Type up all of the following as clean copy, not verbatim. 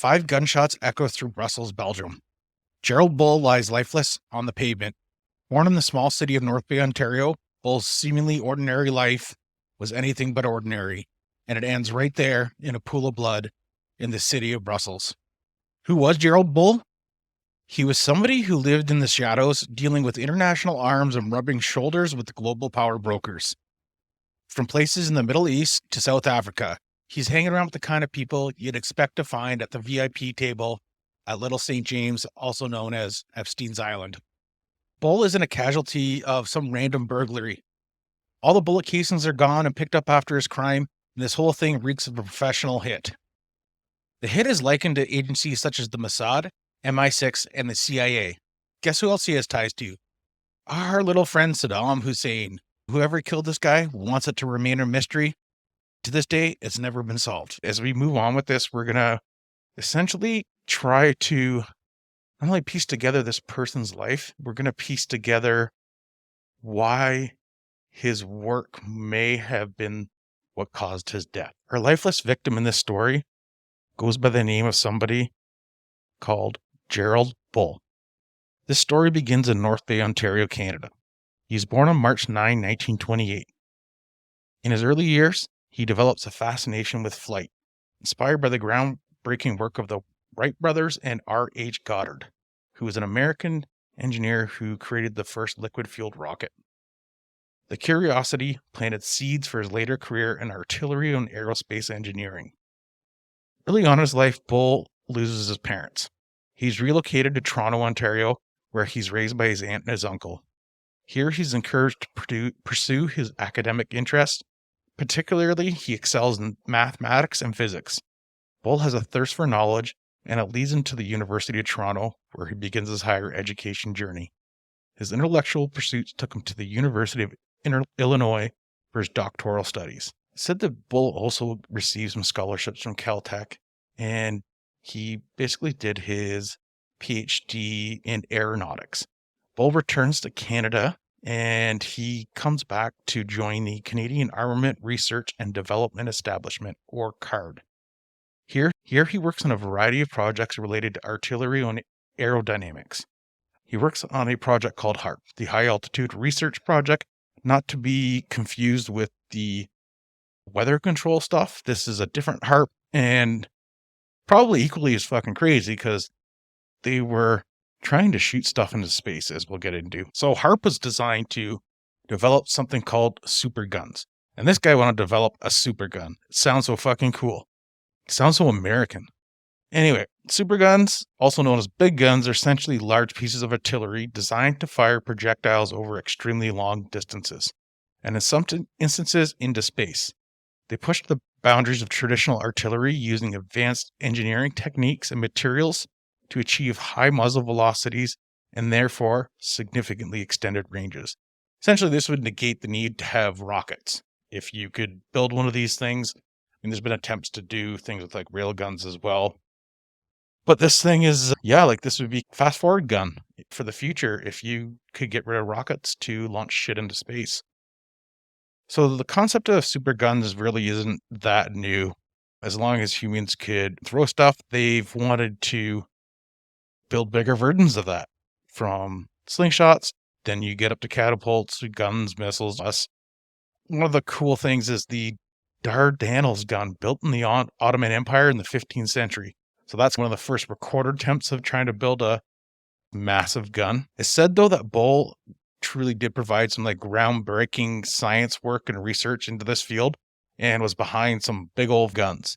5 gunshots echo through Brussels, Belgium. Gerald Bull lies lifeless on the pavement. Born in the small city of North Bay, Ontario, Bull's seemingly ordinary life was anything but ordinary, and it ends right there in a pool of blood in the city of Brussels. Who was Gerald Bull? He was somebody who lived in the shadows, dealing with international arms and rubbing shoulders with the global power brokers. From places in the Middle East to South Africa, he's hanging around with the kind of people you'd expect to find at the VIP table at Little St. James, also known as Epstein's Island. Bull isn't a casualty of some random burglary. All the bullet casings are gone and picked up after his crime, and this whole thing reeks of a professional hit. The hit is likened to agencies such as the Mossad, MI6, and the CIA. Guess who else he has ties to? Our little friend Saddam Hussein. Whoever killed this guy wants it to remain a mystery. To this day, it's never been solved. As we move on with this, we're going to essentially try to not only piece together this person's life, we're going to piece together why his work may have been what caused his death. Our lifeless victim in this story goes by the name of somebody called Gerald Bull. This story begins in North Bay, Ontario, Canada. He was born on March 9, 1928. In his early years, he develops a fascination with flight, inspired by the groundbreaking work of the Wright brothers and R.H. Goddard, who was an American engineer who created the first liquid-fueled rocket. The curiosity planted seeds for his later career in artillery and aerospace engineering. Early on in his life, Bull loses his parents. He's relocated to Toronto, Ontario, where he's raised by his aunt and his uncle. Here, he's encouraged to pursue his academic interests. Particularly, he excels in mathematics and physics. Bull has a thirst for knowledge, and it leads him to the University of Toronto, where he begins his higher education journey. His intellectual pursuits took him to the University of Illinois for his doctoral studies. It's said that Bull also received some scholarships from Caltech, and he basically did his PhD in aeronautics. Bull returns to Canada, and he comes back to join the Canadian Armament Research and Development Establishment, or CARD. Here he works on a variety of projects related to artillery and aerodynamics. He works on a project called HARP, the High Altitude Research Project, not to be confused with the weather control stuff. This is a different HARP, and probably equally as fucking crazy because they were trying to shoot stuff into space, as we'll get into. So HARP was designed to develop something called super guns. And this guy wanted to develop a super gun. It sounds so fucking cool. It sounds so American. Anyway, super guns, also known as big guns, are essentially large pieces of artillery designed to fire projectiles over extremely long distances, and in some instances into space. They pushed the boundaries of traditional artillery using advanced engineering techniques and materials to achieve high muzzle velocities and therefore significantly extended ranges. Essentially, this would negate the need to have rockets. If you could build one of these things, there's been attempts to do things with like rail guns as well. But this thing is, this would be fast forward gun for the future if you could get rid of rockets to launch shit into space. So the concept of super guns really isn't that new. As long as humans could throw stuff, they've wanted to build bigger versions of that. From slingshots, then you get up to catapults, guns, missiles. One of the cool things is the Dardanelles gun, built in the Ottoman Empire in the 15th century. So that's one of the first recorded attempts of trying to build a massive gun. It's said, though, that Bull truly did provide some like groundbreaking science work and research into this field and was behind some big old guns.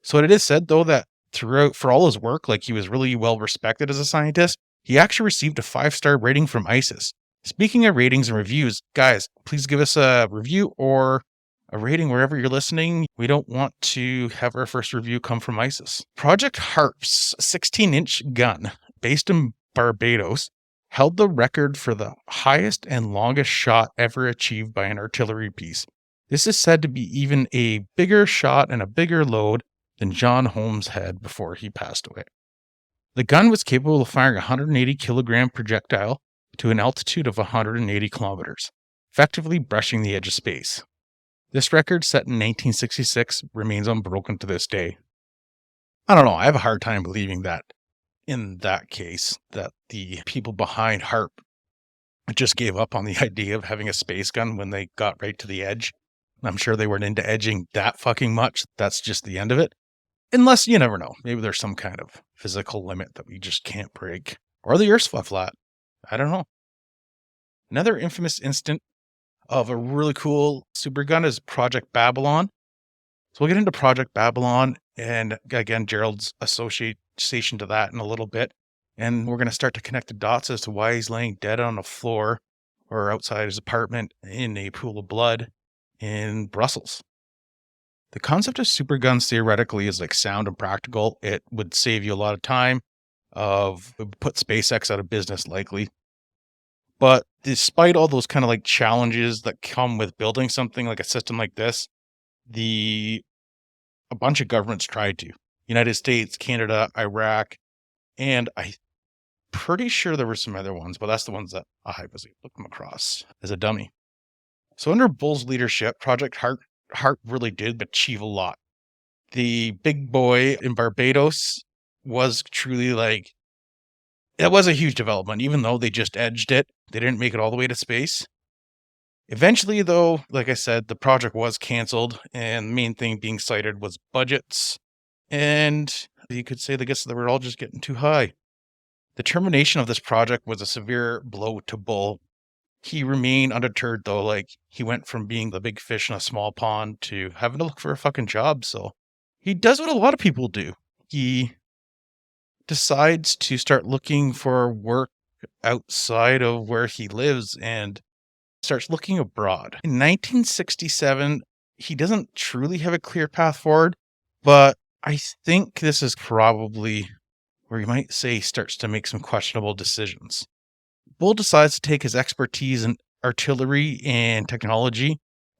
So it is said, though, that throughout, for all his work, like he was really well respected as a scientist, he actually received a 5-star rating from ISIS. Speaking of ratings and reviews, guys, please give us a review or a rating wherever you're listening. We don't want to have our first review come from ISIS. Project HARP's 16-inch gun, based in Barbados, held the record for the highest and longest shot ever achieved by an artillery piece. This is said to be even a bigger shot and a bigger load than John Holmes had before he passed away. The gun was capable of firing a 180 kilogram projectile to an altitude of 180 kilometers, effectively brushing the edge of space. This record, set in 1966, remains unbroken to this day. I don't know. I have a hard time believing that in that case, that the people behind HARP just gave up on the idea of having a space gun when they got right to the edge. I'm sure they weren't into edging that fucking much. That's just the end of it. Unless you never know. Maybe there's some kind of physical limit that we just can't break. Or the Earth's flat. I don't know. Another infamous instant of a really cool supergun is Project Babylon. So we'll get into Project Babylon and again, Gerald's association to that in a little bit. And we're going to start to connect the dots as to why he's laying dead on the floor or outside his apartment in a pool of blood in Brussels. The concept of superguns theoretically is like sound and practical. It would save you a lot of time. It would put SpaceX out of business likely. But despite all those kind of like challenges that come with building something like a system like this, a bunch of governments tried to. United States, Canada, Iraq, and I'm pretty sure there were some other ones, but that's the ones that I was able to come across as a dummy. So under Bull's leadership, Project HARP really did achieve a lot. The big boy in Barbados was truly like, it was a huge development, even though they just edged it. They didn't make it all the way to space. Eventually, though, like I said, the project was canceled, and the main thing being cited was budgets. And you could say they were all just getting too high. The termination of this project was a severe blow to Bull. He remained undeterred, though. Like, he went from being the big fish in a small pond to having to look for a fucking job. So he does what a lot of people do. He decides to start looking for work outside of where he lives and starts looking abroad. In 1967, he doesn't truly have a clear path forward, but I think this is probably where you might say he starts to make some questionable decisions. Bull decides to take his expertise in artillery and technology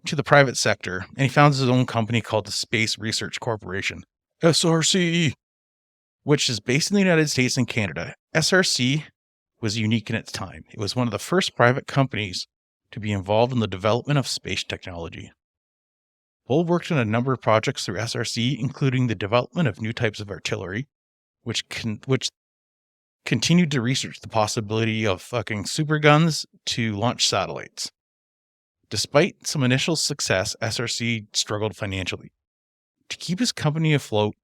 to the private sector, and he founds his own company called the Space Research Corporation, SRC, which is based in the United States and Canada. SRC was unique in its time. It was one of the first private companies to be involved in the development of space technology. Bull worked on a number of projects through SRC, including the development of new types of artillery, which continued to research the possibility of fucking superguns to launch satellites. Despite some initial success, SRC struggled financially. To keep his company afloat,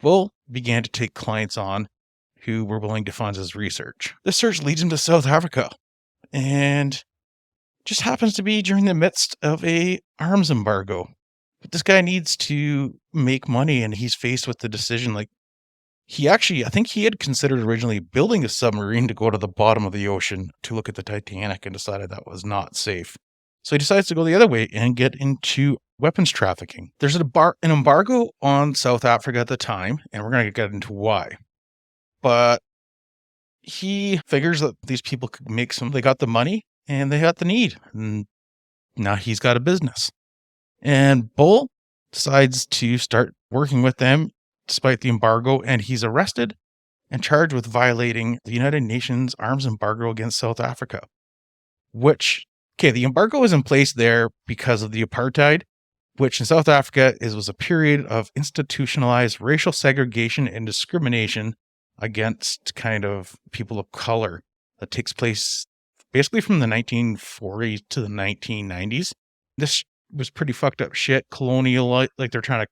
Bull began to take clients on who were willing to fund his research. This search leads him to South Africa, and just happens to be during the midst of a arms embargo. But this guy needs to make money, and he's faced with the decision, like, I think he had considered originally building a submarine to go to the bottom of the ocean to look at the Titanic and decided that was not safe. So he decides to go the other way and get into weapons trafficking. There's an embargo on South Africa at the time, and we're going to get into why. But he figures that these people could make they got the money and they got the need. And now he's got a business. And Bull decides to start working with them despite the embargo, and he's arrested and charged with violating the United Nations arms embargo against South Africa. The embargo was in place there because of the apartheid, which in South Africa was a period of institutionalized racial segregation and discrimination against kind of people of color that takes place basically from the 1940s to the 1990s. This was pretty fucked up shit, colonial, like they're trying to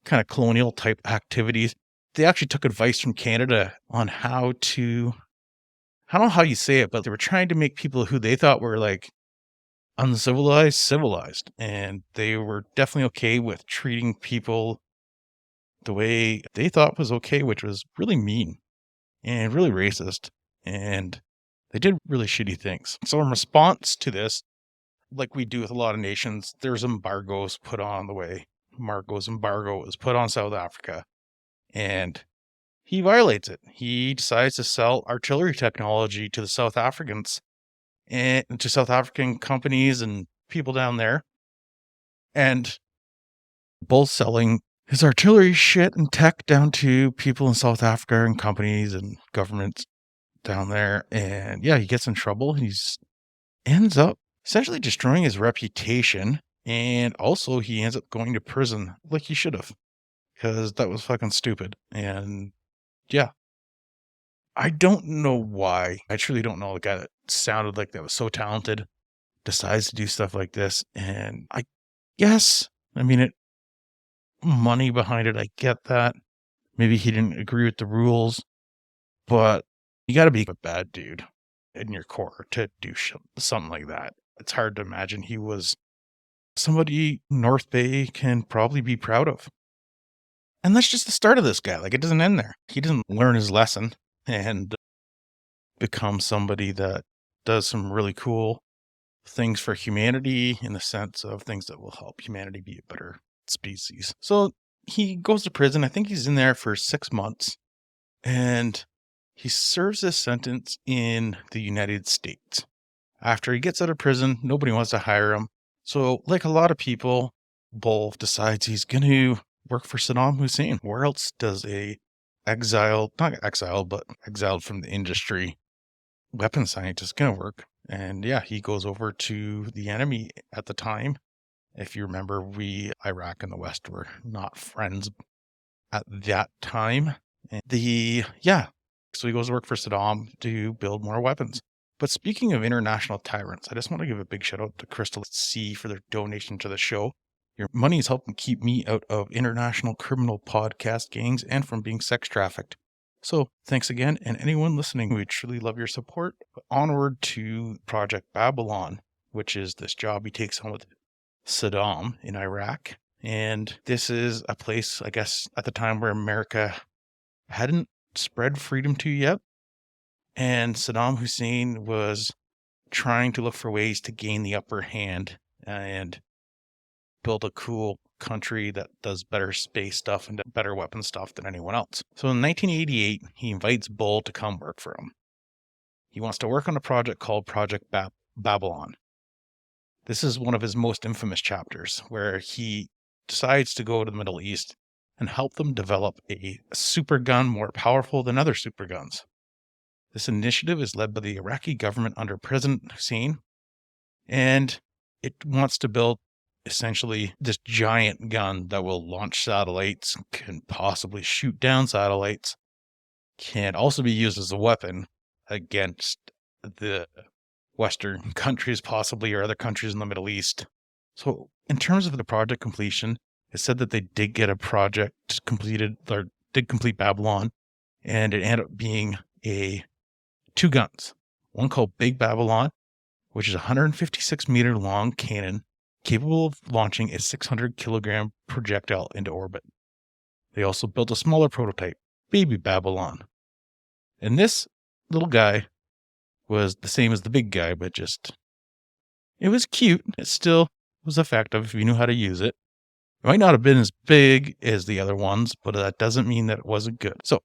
kind of colonial type activities. They actually took advice from Canada on I don't know how you say it, but they were trying to make people who they thought were like uncivilized, civilized. And they were definitely okay with treating people the way they thought was okay, which was really mean and really racist. And they did really shitty things. So in response to this, like we do with a lot of nations, there's embargoes put on the way. Marco's embargo was put on South Africa, and he violates it. He decides to sell artillery technology to the South Africans and to South African companies and people down there. And Bull's selling his artillery shit and tech down to people in South Africa and companies and governments down there. And yeah, he gets in trouble. He ends up essentially destroying his reputation. And also he ends up going to prison like he should have. because that was fucking stupid. And yeah, I don't know why. I truly don't know. The guy that sounded like that was so talented decides to do stuff like this. And I guess, I mean, money behind it. I get that. Maybe he didn't agree with the rules, but you got to be a bad dude in your core to do something like that. It's hard to imagine he was somebody North Bay can probably be proud of. And that's just the start of this guy. Like, it doesn't end there. He doesn't learn his lesson and become somebody that does some really cool things for humanity in the sense of things that will help humanity be a better species. So he goes to prison. I think he's in there for 6 months, and he serves his sentence in the United States. After he gets out of prison, nobody wants to hire him. So, like a lot of people, Bull decides he's going to work for Saddam Hussein. Where else does a not exiled, but exiled from the industry weapons scientist going to work? And yeah, he goes over to the enemy at the time. If you remember, Iraq and the West were not friends at that time. And so he goes to work for Saddam to build more weapons. But speaking of international tyrants, I just want to give a big shout out to Crystal C for their donation to the show. Your money is helping keep me out of international criminal podcast gangs and from being sex trafficked. So thanks again, and anyone listening, we truly love your support. But onward to Project Babylon, which is this job he takes on with Saddam in Iraq. And this is a place, I guess, at the time where America hadn't spread freedom to yet. And Saddam Hussein was trying to look for ways to gain the upper hand and build a cool country that does better space stuff and better weapon stuff than anyone else. So in 1988, he invites Bull to come work for him. He wants to work on a project called Project Babylon. This is one of his most infamous chapters, where he decides to go to the Middle East and help them develop a super gun more powerful than other super guns. This initiative is led by the Iraqi government under President Hussein, and it wants to build essentially this giant gun that will launch satellites, can possibly shoot down satellites, can also be used as a weapon against the Western countries, possibly, or other countries in the Middle East. So in terms of the project completion, it said that they did get a project completed, or did complete Babylon, and it ended up being two guns. One called Big Babylon, which is a 156 meter long cannon capable of launching a 600 kilogram projectile into orbit. They also built a smaller prototype, Baby Babylon. And this little guy was the same as the big guy, but it was cute. It still was effective if you knew how to use it. It might not have been as big as the other ones, but that doesn't mean that it wasn't good. So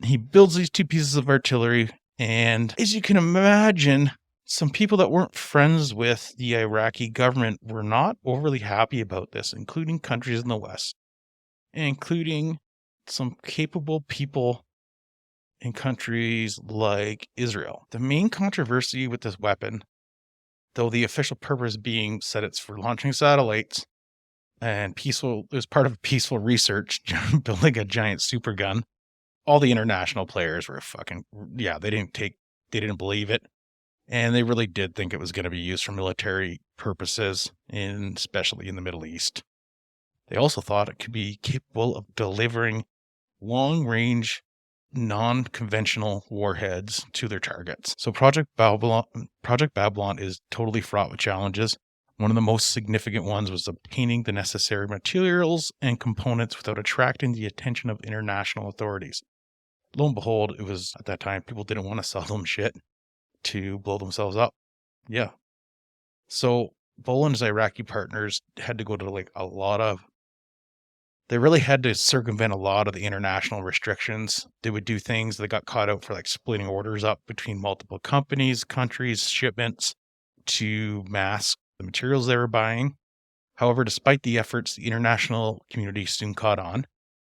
he builds these two pieces of artillery, and as you can imagine, some people that weren't friends with the Iraqi government were not overly happy about this, including countries in the West, including some capable people in countries like Israel. The main controversy with this weapon, though the official purpose being said it's for launching satellites and it was part of peaceful research, building a giant super gun. All the international players were they didn't believe it. And they really did think it was going to be used for military purposes, especially in the Middle East. They also thought it could be capable of delivering long-range, non-conventional warheads to their targets. So Project Babylon is totally fraught with challenges. One of the most significant ones was obtaining the necessary materials and components without attracting the attention of international authorities. Lo and behold, it was at that time people didn't want to sell them shit to blow themselves up. Yeah. So Bull and his Iraqi partners had to go to they really had to circumvent a lot of the international restrictions. They would do things that got caught out for splitting orders up between multiple companies, countries, shipments to mask the materials they were buying. However, despite the efforts, the international community soon caught on.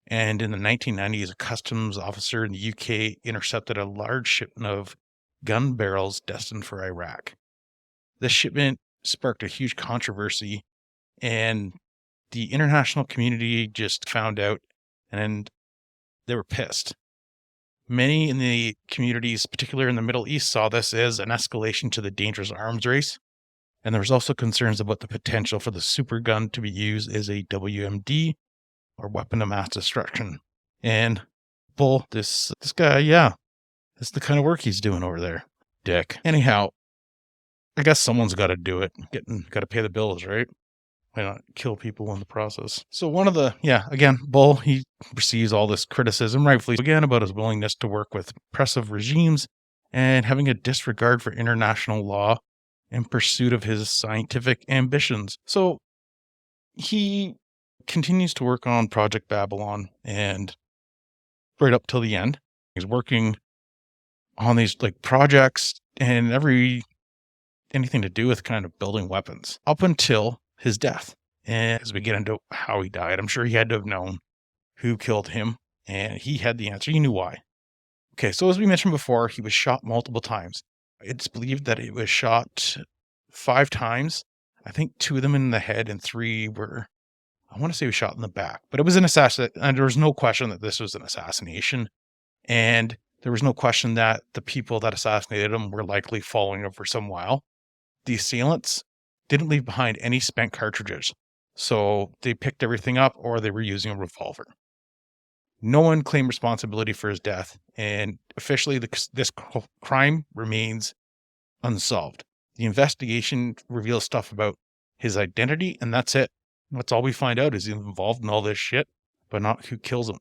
And in the 1990s, a customs officer in the UK intercepted a large shipment of gun barrels destined for Iraq. This shipment sparked a huge controversy, and the international community just found out and they were pissed. Many in the communities, particularly in the Middle East, saw this as an escalation to the dangerous arms race. And there was also concerns about the potential for the super gun to be used as a WMD, or weapon of mass destruction. And Bull, this guy, yeah, that's the kind of work he's doing over there. Dick. Anyhow, I guess someone's got to do it. Got to pay the bills, right? Why not kill people in the process? So again, Bull, he receives all this criticism, rightfully again, about his willingness to work with oppressive regimes and having a disregard for international law in pursuit of his scientific ambitions. So he continues to work on Project Babylon, and right up till the end, he's working on these like projects and anything to do with kind of building weapons up until his death. And as we get into how he died, I'm sure he had to have known who killed him, and he had the answer. He knew why. Okay, so as we mentioned before, he was shot multiple times. It's believed that he was shot 5 times. I think 2 of them in the head and 3 were, I want to say he was shot in the back. But it was an assassination, and there was no question that this was an assassination. And there was no question that the people that assassinated him were likely following him for some while. The assailants didn't leave behind any spent cartridges, so they picked everything up, or they were using a revolver. No one claimed responsibility for his death, and officially this crime remains unsolved. The investigation reveals stuff about his identity, and that's it. That's all we find out, is he's involved in all this shit, but not who kills him.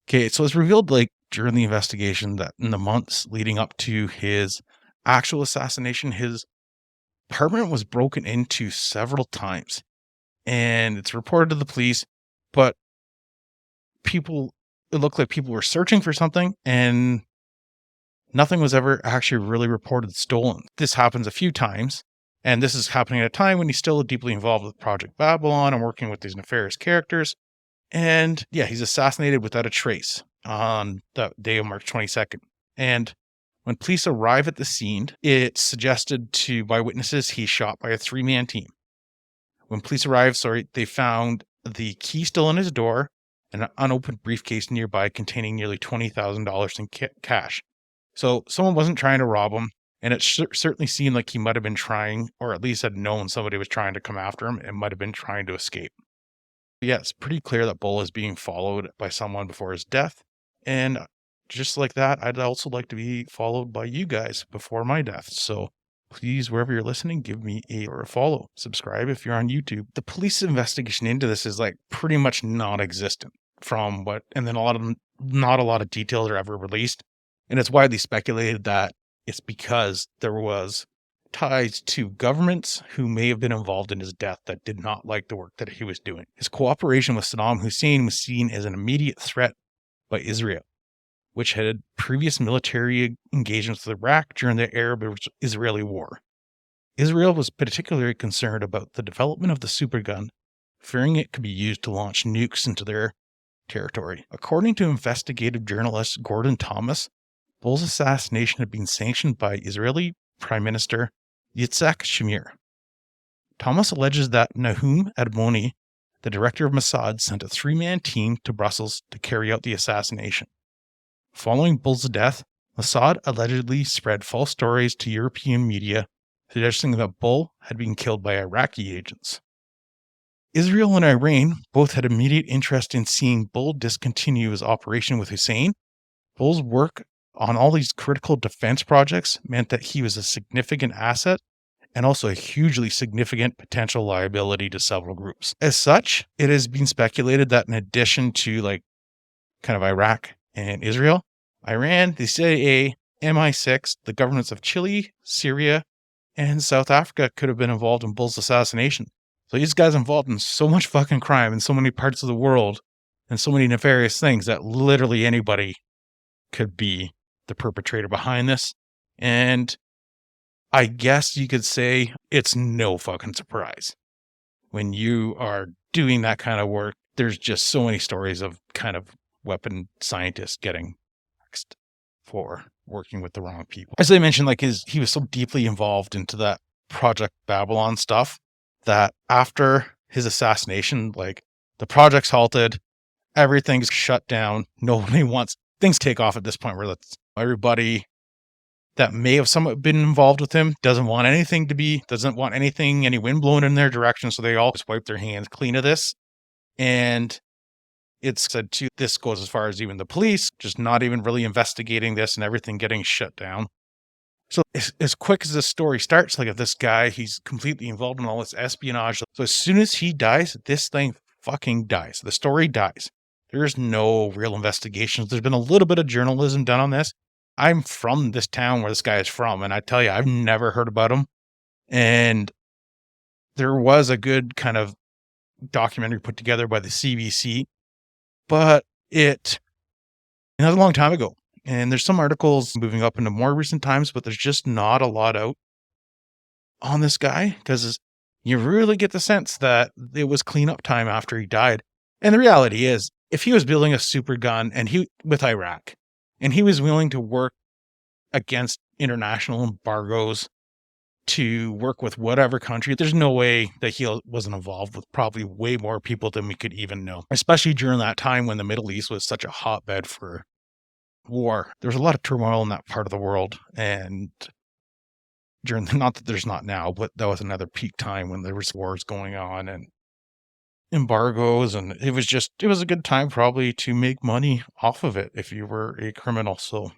Okay, so it's revealed during the investigation that in the months leading up to his actual assassination, his apartment was broken into several times, and it's reported to the police, but it looked like people were searching for something, and nothing was ever actually really reported stolen. This happens a few times, and this is happening at a time when he's still deeply involved with Project Babylon and working with these nefarious characters. And yeah, he's assassinated without a trace on the day of March 22nd. And when police arrive at the scene, it's suggested by witnesses he's shot by a 3-man team. When police arrive, they found the key still in his door and an unopened briefcase nearby containing nearly $20,000 in cash. So someone wasn't trying to rob him, and it certainly seemed like he might have been trying, or at least had known somebody was trying to come after him and might have been trying to escape. Yeah, it's pretty clear that Bull is being followed by someone before his death. And just like that, I'd also like to be followed by you guys before my death. So please, wherever you're listening, give me a follow. Subscribe if you're on YouTube. The police investigation into this is pretty much non-existent and then not a lot of details are ever released. And it's widely speculated that it's because there was ties to governments who may have been involved in his death that did not like the work that he was doing. His cooperation with Saddam Hussein was seen as an immediate threat by Israel, which had previous military engagements with Iraq during the Arab-Israeli War. Israel was particularly concerned about the development of the supergun, fearing it could be used to launch nukes into their territory. According to investigative journalist Gordon Thomas, Bull's assassination had been sanctioned by Israeli Prime Minister Yitzhak Shamir. Thomas alleges that Nahum Admoni, the director of Mossad, sent a 3-man team to Brussels to carry out the assassination. Following Bull's death, Mossad allegedly spread false stories to European media, suggesting that Bull had been killed by Iraqi agents. Israel and Iran both had immediate interest in seeing Bull discontinue his operation with Hussein. Bull's work on all these critical defense projects meant that he was a significant asset and also a hugely significant potential liability to several groups. As such, it has been speculated that in addition to kind of Iraq and Israel, Iran, the CIA, MI6, the governments of Chile, Syria, and South Africa could have been involved in Bull's assassination. So these guys involved in so much fucking crime in so many parts of the world and so many nefarious things that literally anybody could be the perpetrator behind this. And I guess you could say it's no fucking surprise. When you are doing that kind of work, there's just so many stories of kind of weapon scientists getting axed for working with the wrong people. As I mentioned, he was so deeply involved into that Project Babylon stuff that after his assassination, the project's halted everything's shut down. Nobody wants things take off at this point where that's everybody that may have somewhat been involved with him doesn't want anything, any wind blowing in their direction. So they all just wipe their hands clean of this. And it's said too, this goes as far as even the police just not even really investigating this and everything getting shut down. So as quick as this story starts, like if this guy, he's completely involved in all this espionage. So as soon as he dies, this thing fucking dies. The story dies. There's no real investigations. There's been a little bit of journalism done on this. I'm from this town where this guy is from, and I tell you, I've never heard about him. And there was a good kind of documentary put together by the CBC, but it was a long time ago. And there's some articles moving up into more recent times, but there's just not a lot out on this guy because you really get the sense that it was cleanup time after he died. And the reality is, if he was building a super gun with Iraq, and he was willing to work against international embargoes to work with whatever country, there's no way that he wasn't involved with probably way more people than we could even know, especially during that time when the Middle East was such a hotbed for war. There was a lot of turmoil in that part of the world, and not that there's not now, but that was another peak time when there was wars going on and embargoes, and it was a good time probably to make money off of it if you were a criminal. So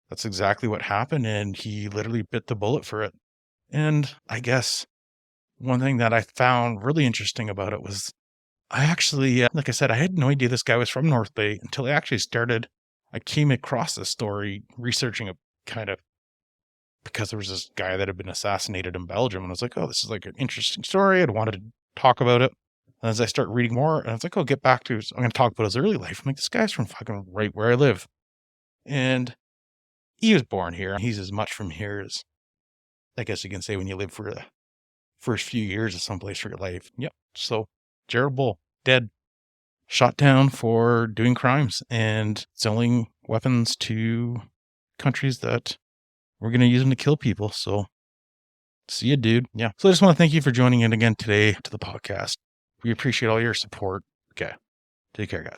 that's exactly what happened, and he literally bit the bullet for it. And I guess one thing that I found really interesting about it was I actually, like I said, I had no idea this guy was from North Bay until I came across this story researching it kind of because there was this guy that had been assassinated in Belgium. And I was like, oh, this is like an interesting story. I wanted to talk about it. And as I start reading more, and I was like, oh, I'm going to talk about his early life. I'm like, this guy's from fucking right where I live. And he was born here. He's as much from here as I guess you can say when you live for the first few years of someplace for your life. Yep. So Gerald Bull, dead, shot down for doing crimes and selling weapons to countries that were going to use them to kill people. So see you, dude. Yeah. So I just want to thank you for joining in again today to the podcast. We appreciate all your support. Okay. Take care, guys.